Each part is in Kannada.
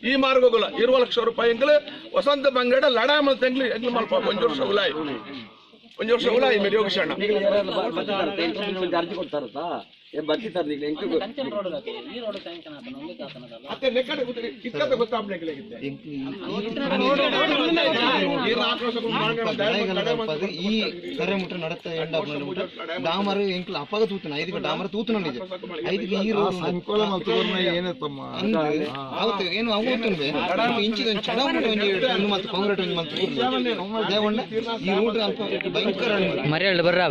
ಈ ಮಾರ್ಗಗಳ 20 ಲಕ್ಷ ರೂಪಾಯಿ ಎಂಗ್ಲು ವಸಂತ ಬಂಗಡ ಲಡಾ ಮಲ್ತ ಎಂಗ್ಲು ಮಲ್ಪ ಒಂಜು ವರ್ಷ ಉಲಾಯಿ ಮೇಲೆ ಯೋಗೇಶಣ್ಣ ಅರ್ಜಿ ಕೊಡ್ತಾರತ್ತ ಬರ್ತಿದ್ದಾರೆ ಈ ಕರೆ ಮುಟ್ಟ ನಡತ ಡಾಮರ್ ಎಂಕ್ಲ ಅಪ್ಪಗ ತೂತನ 5 ಡಾಮರ್ ತೂತನ 5 ಈ ಅನುಕೂಲ ಏನು ಅವತ್ತುಂಬೆ ಇಂಚಿದ ಚಡ ಮತ್ತು ಕಾಂಕ್ರೀಟ್ ಈ ರೂಟ್ ಅಲ್ಪ ಭಯಂಕರ ಮರ್ಯಾಳೆ ಬರ್ರ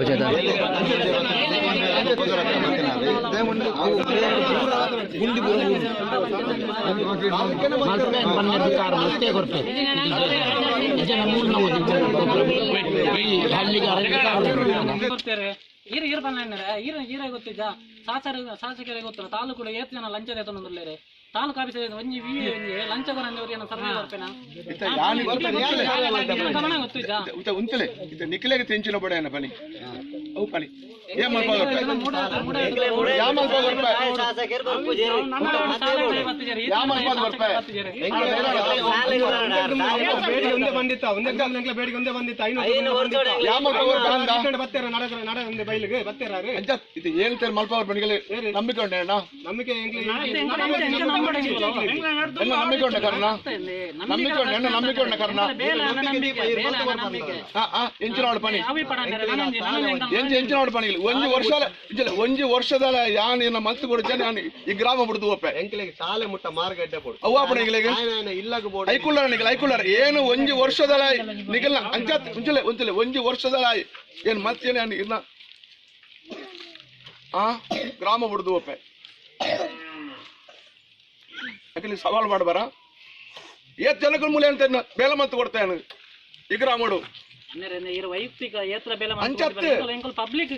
ಈರ ಬಂದ್ರೆ ಈರ ಗೊತ್ತಿದ್ದ ಶಾಸಕರಿಗೆ ಗೊತ್ತಿಲ್ಲ ತಾಲೂಕು ಏತ್ ಜನ ಲಂಚ ದೇತನೊಂದಿಲ್ಲ ತಾಲೂಕು ಆಫೀಸ್ ಒಂಜಿ ಲಂಚ ಕೊರಂದವ್ರು ಸರ್ವೆ ಬರ್ಪೇನಾ ಗೊತ್ತಿದ್ದ ನಿಖಿಲೆಗೆ ತೆಂಚಿನ ಬಡ ಪನಿ ಅವು ಪನಿ ಮಲ್ಪವರ್ ಪಣಿಗಳು ನಂಬಿಕೆ ಉಂಟೆ ನಂಬಿಕೆ ನಂಬಿಕೆ ಕರ್ಣ ನಂಬಿಕೆ ಉಂಟು ನಂಬಿಕೆ ಉಂಟ ಕರ್ಣ ಎಂಚಿನೋಡು ಪಣಿ ಎಂಚಿನೋಡು ಪಣಿಗಳು ಒಂಜಿ ವರ್ಷದ ಯಾನ್ ಮನ್ಸು ಕೊಡ್ಚೆ ನಾನು ಈ ಗ್ರಾಮ ಬಿಡ್ದು ಒಪ್ಪೆ ಸಾಲೆ ಮುಟ್ಟ ಮಾರ್ಗಡ್ಡೆ ಅವ್ವ ಪಣಿಗಳಿಗೆ ಐಕುಳ್ಳರ ಏನು ಒಂಜಿ ವರ್ಷದ ನಿಗಲ್ ಅಂಚತ್ ಮುಂಚಲೆ ಒಂಚಲೆ ಒಂಜಿ ವರ್ಷದ ಏನ್ ಮತ್ತೇನೆ ಇನ್ನ ಗ್ರಾಮ ಬಿಡ್ದು ಒಪ್ಪೆ ಯಾಕೆ ಸವಾಲು ಮಾಡಬಾರ ಏತ್ ಜನಗಳ ಮೂಲೆ ಅಂತ ಬೇಲ ಮತ್ತು ಕೊಡ್ತೇನೆ ಈ ಗ್ರಾಮಡು ವೈಯಕ್ತಿಕ ಏತ್ರ ಬೆಲೆ ಪಬ್ಲಿಕ್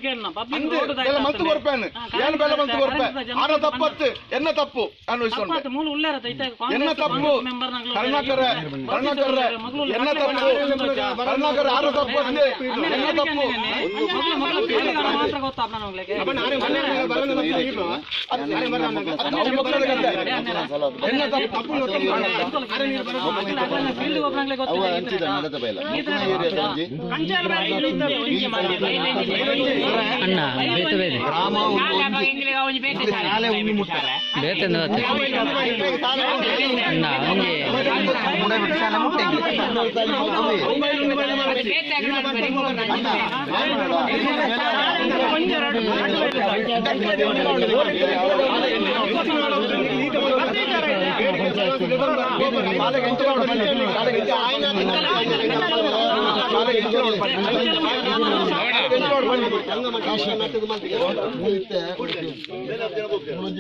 ಮಂತು ಕೊರ್ಪೇನು ಏನು ಬೆಲೆ ಮಂತು ಕೊರ್ಪೆ ಆರ ತಪ್ಪತ್ತು ಎನ್ನ ತಪ್ಪು ಅನ್ವಿಸ್ಕೊಂಡು ಎನ್ನ ತಪ್ಪು ಕರ್ಣಾಕರ ಎನ್ನ ತಪ್ಪು ಕರ್ಣಾಕರ ಆರ ತಪ್ಪು ಎನ್ನ ತಪ್ಪು ಎನ್ನ ತಪ್ಪು ಅಣ್ಣ ಬೇತೆ ಬೇತೆ ಅಣ್ಣ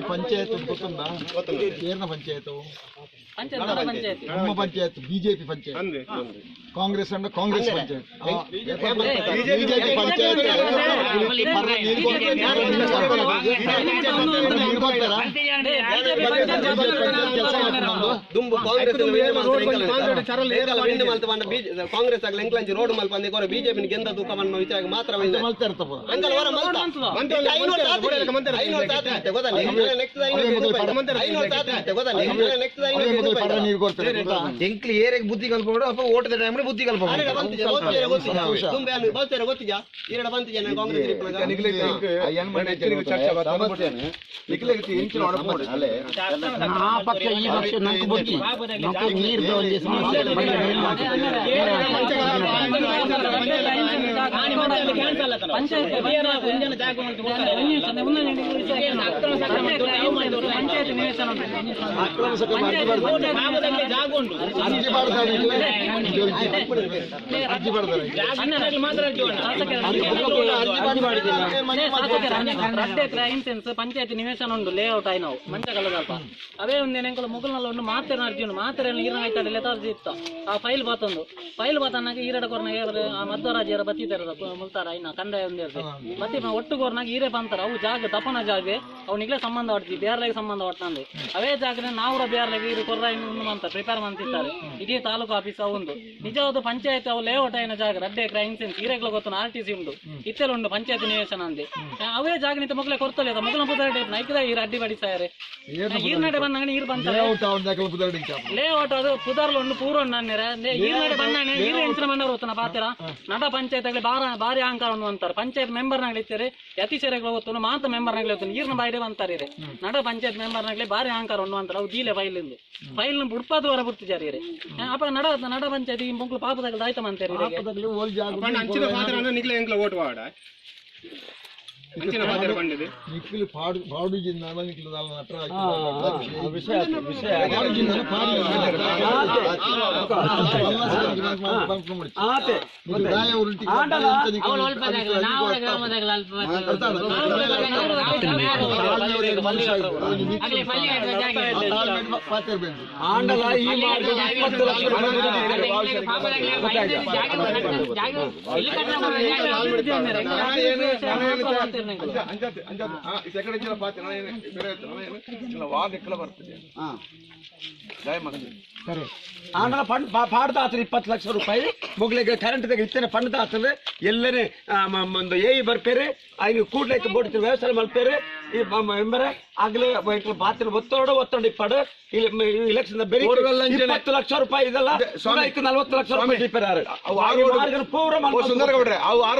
ಪಂಚಾಯತ್ ಗೊತ್ತುಂಟಾ ಏರ್ನ ಪಂಚಾಯತ್ ನಮ್ಮ panchayat BJP panchayat Congress and Congress panchayat BJP panchayat Congress ಆಗಲಿ ಎಂಕ್ಲಂಚಿ ರೋಡ್ ಮಲ್ಪ ಅಂದೆ ಬಿಜೆಪಿ ಗೆಂದ ತೂಕವನ್ನು ವಿಚಾರ ಮಾತ್ರ ಎಂಕ್ಲಿ ಏರಿಗೆ ಬುದ್ಧಿ ಕಲ್ಪೋಡು ಅಪ್ಪ ಓಟದ ಟೈಮ್ ಬುದ್ಧಿ ಕಲ್ಪೋಡು ಗೊತ್ತಿದ್ಯಾ ಈರಡ ಬಂತಿದ್ಯಾ పంచాయతీ నివేశన ఉండు లేఅవుట్ అయినావు మంచిగా కలదప్ప అవే ఉంది నేను ముగ్గులలో ఉండి మాత్రం అర్జున్ మాత్రం ఈరన అవుతాడు లేతారు చెప్తా ఆ ఫైల్ పోతుండు ఫైల్ పోతాక ఈరడ కొరన ఆ ಮಧ್ವರಾಜ್ ಯಾರ ಬತ್ತಿದಾರ ಮುಲ್ತಾರ ಇನ್ನ ಕಂದಾಯ ఉంది ಬತ್ತಿ ಒಟ್ಟು ಕೊರನಾಗ ಈರೇ ಬಂತಾರ ಅವು ಜಾಗ ದಪ್ಪನ ಜಾಗ ಅವ್ನಿಗ್ಲೇ ಸಂಬಂಧ ಹೊಡ್ತಿ ಬೇರ್ಲೆಗೆ ಸಂಬಂಧ ಹೊಟ್ಟಂದು ಅವೇ ಜಾಗನೇ ನಾವು ಬೇರ್ಲೆಗೆ ಇದು ಕೊರ್ರ ಇನ್ನು ಅಂತ ಪ್ರಿಪೇರ್ ಮಾಡ್ತಿರ್ತಾರೆ ಇದೇ ತಾಲೂಕು ಆಫೀಸ್ ಅವಂದು ನಿಜವಾದ ಪಂಚಾಯತ್ ಅವು ಲೇಔಟ್ అయిన ಜಾಗ ರಡ್ಡೆ ಕ್ರೈನ್ಸೆನ್ಸ್ ಈರೆಗ್ಲ ಗೊತ್ತು ಆರ್ಟಿಸಿ ಉಂಡು ಇತ್ತೆಲ್ಲ ಉಂಡು ಪಂಚಾಯತ್ ನಿವೇಶನ ಅಂದೆ ಅವೇ ಜಾಗ ನಿಂತ ಮಗ್ಲೆ ಕೊಡ್ತలేదు ಮಗ್ಲ ಪುದಾರ ನೈಕದ ಈರು ಅಡ್ಡಿ ಬಡಿಸಾರೆ ಈರ್ ನಡೆ ಬಂದಂಗ ನೀರು ಬಂತಾರೆ ಲೇಔಟ್ ಅದು ಪುದರ್ಲು ಒಂದು ಪೂರ ಈರ್ನಡೆ ಬಣ್ಣನೆ ಈರು ಹೆಂಚಿನ ಮಣ್ಣರು ಹೋಗ್ತಾನ ಪಾತಿರ ನಡ ಪಂಚಾಯತ್ ಆಗಲಿ ಭಾರಿ ಅಹಂಕಾರ ಒಂದು ಅಂತಾರೆ ಪಂಚಾಯತ್ ಮೆಂಬರ್ ನಾಗ್ಲಿ ಇರ್ತಾರೆ ಯತಿ ಸೆರೆಗಳು ಹೋಗ್ತಾನೆ ಮಾತ್ರ ಮೆಂಬರ್ ನಾಗ್ಲಿ ಹೋಗ್ತಾನೆ ಈರ್ನ ಬಾಯಿಡೆ ಅಂತಾರೆ ನಡ ಪಂಚಾಯತ್ ಮೆಂಬರ್ ನಾಗ್ಲಿ ಭಾರಿ ಅಹಂಕಾರ ಒಂದು ಅಂತಾರೆ ಅವು ಜೀಲೆ ಫೈಲ್ ಬುಡ್ಪಾದ ವರ ಬಿಡ್ತಿದ್ದಾರೆ ರೀ ಅಪ್ಪ ನಡ ಪಂಚಾಯತ್ ಈ ಮಕ್ಕಳು ಪಾಪದಾಗ ಆಯ್ತಾ ಅಂತಾರೆ సరే ఆంధ్ర ఫండ్ పాడదాతలు 20 లక్షల రూపాయలు మొగలిಗೆ ಕರೆಂಟ್ ದಾಗ ಇತ್ತನೆ ಫಂಡ್ ದಾತలు ಎಲ್ಲನೇ ಒಂದು ಏಯಿ ಬರ್ಪೇರೆ ಐನು ಕೂಡ್ಲೈತೆ ಬೋಡಿತ ವ್ಯವಸಾಯ ಮಲ್ಪೇರೆ ಈ ಮೆಂಬರ್ ಆಗ್ಲೇ ಬಾತ್ರ ಒತ್ತಡ ಇಪ್ಪಡು ಇಲೆಕ್ಷನ್ ಬೇರೆ 20 ಲಕ್ಷ ರೂಪಾಯಿ ಇದೆಲ್ಲ 40 ಲಕ್ಷ ರೂಪಾಯಿ ಡಿಪೇರಾರು ಪೂರ ಸುಂದರಗೌಡ್ರೆ ಅವು ಆ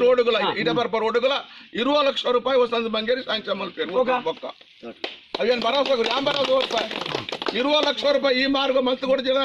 ರೋಡುಗಳ ಇಡಬರ್ಪ ರೋಡುಗಳ 20 ಲಕ್ಷ ರೂಪಾಯಿ ವಸಂತ ಬಂಗೇರಿ ಸಾಯಂಕಾಲ ಮಲ್ಪೇರು ಬೊಕ್ಕ ಅವೇನು ಭರವಸೆ 20 ಲಕ್ಷ ರೂಪಾಯಿ ಈ ಮಾರ್ಗ ಮಂತ್ ಕೊಡ್ತೀರ